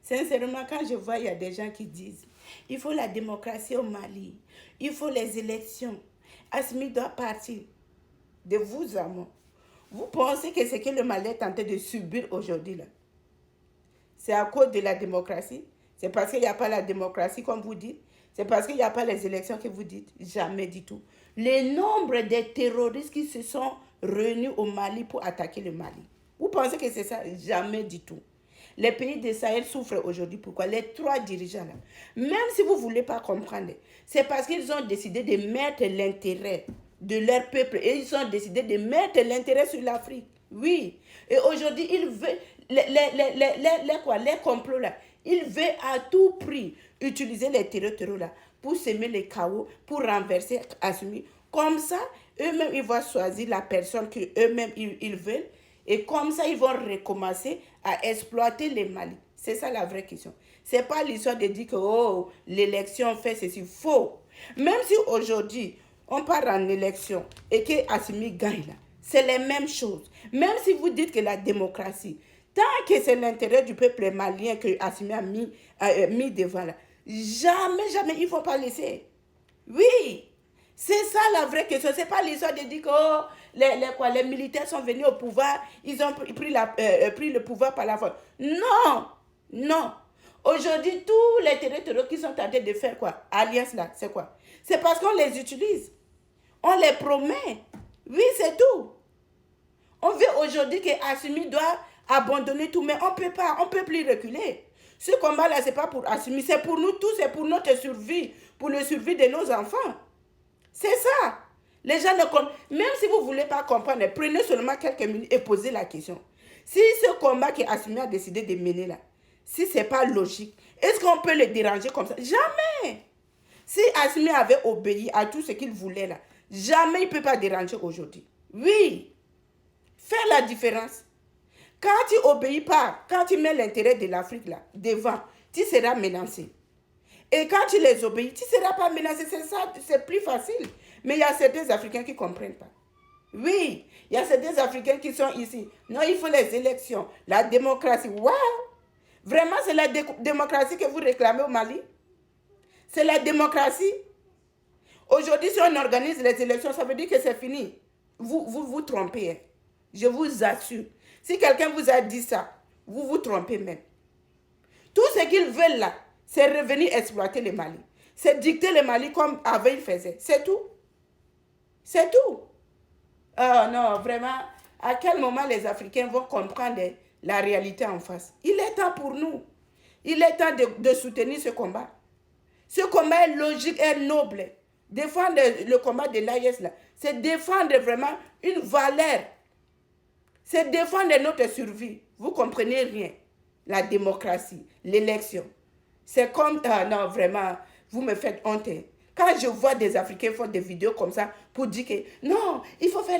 Sincèrement, quand je vois, il y a des gens qui disent, il faut la démocratie au Mali, il faut les élections, Assimi doit partir. De vous à moi. Vous pensez que ce que le Mali est en train de subir aujourd'hui, là, c'est à cause de la démocratie? C'est parce qu'il n'y a pas la démocratie, comme vous dites? C'est parce qu'il n'y a pas les élections que vous dites? Jamais du tout. Le nombre de terroristes qui se sont réunis au Mali pour attaquer le Mali. Vous pensez que c'est ça? Jamais du tout. Les pays de Sahel souffrent aujourd'hui. Pourquoi? Les trois dirigeants là. Même si vous ne voulez pas comprendre, c'est parce qu'ils ont décidé de mettre l'intérêt de leur peuple et ils ont décidé de mettre l'intérêt sur l'Afrique. Oui. Et aujourd'hui, ils veulent, les complots là, ils veulent à tout prix utiliser les terreaux là pour semer les chaos, pour renverser Assimi. Comme ça, eux-mêmes, ils vont choisir la personne qu'eux-mêmes, ils veulent. Et comme ça, ils vont recommencer à exploiter les Mali. C'est ça la vraie question. Ce n'est pas l'histoire de dire que oh, l'élection fait ceci. Faux. Même si aujourd'hui, on part en élection et que Assimi gagne là, c'est les mêmes choses. Même si vous dites que la démocratie, tant que c'est l'intérêt du peuple malien que Assimi a mis devant là, jamais, ils ne vont pas laisser. Oui. C'est ça la vraie question. Ce n'est pas l'histoire de dire que oh, les militaires sont venus au pouvoir, ils ont pris le pouvoir par la force. Non, non. Aujourd'hui, tous les territoires qui sont en train de faire quoi? Alliance là, c'est quoi? C'est parce qu'on les utilise. On les promet. Oui, c'est tout. On veut aujourd'hui que Assimi doit abandonner tout, mais on ne peut plus reculer. Ce combat-là, ce n'est pas pour Assimi, c'est pour nous tous, c'est pour notre survie, pour le survie de nos enfants. C'est ça. Les gens ne comprennent. Même si vous ne voulez pas comprendre, prenez seulement quelques minutes et posez la question. Si ce combat que Assimi a décidé de mener là, si ce n'est pas logique, est-ce qu'on peut le déranger comme ça? Jamais. Si Assimi avait obéi à tout ce qu'il voulait là, jamais il ne peut pas déranger aujourd'hui. Oui. Faire la différence. Quand tu n'obéis pas, quand tu mets l'intérêt de l'Afrique là devant, tu seras menacé. Et quand tu les obéis, tu ne seras pas menacé. C'est ça, c'est plus facile. Mais il y a certains Africains qui ne comprennent pas. Oui, il y a certains Africains qui sont ici. Non, il faut les élections, la démocratie. Waouh! Vraiment, c'est la démocratie que vous réclamez au Mali? C'est la démocratie? Aujourd'hui, si on organise les élections, ça veut dire que c'est fini. Vous trompez. Hein. Je vous assure. Si quelqu'un vous a dit ça, vous vous trompez même. Tout ce qu'ils veulent là, c'est revenir exploiter le Mali. C'est dicter le Mali comme avant ils faisaient. C'est tout. C'est tout. Oh non, vraiment, à quel moment les Africains vont comprendre la réalité en face? Il est temps pour nous. Il est temps de soutenir ce combat. Ce combat est logique et noble. Défendre le combat de l'AIS, c'est défendre vraiment une valeur. C'est défendre notre survie. Vous ne comprenez rien. La démocratie, l'élection. C'est comme... non, vraiment, vous me faites honte. Quand je vois des Africains faire des vidéos comme ça pour dire que non, il faut faire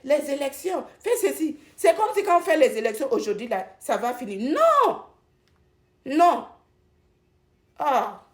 les élections, fais ceci. C'est comme si quand on fait les élections aujourd'hui, là, ça va finir. Non! Non! Ah!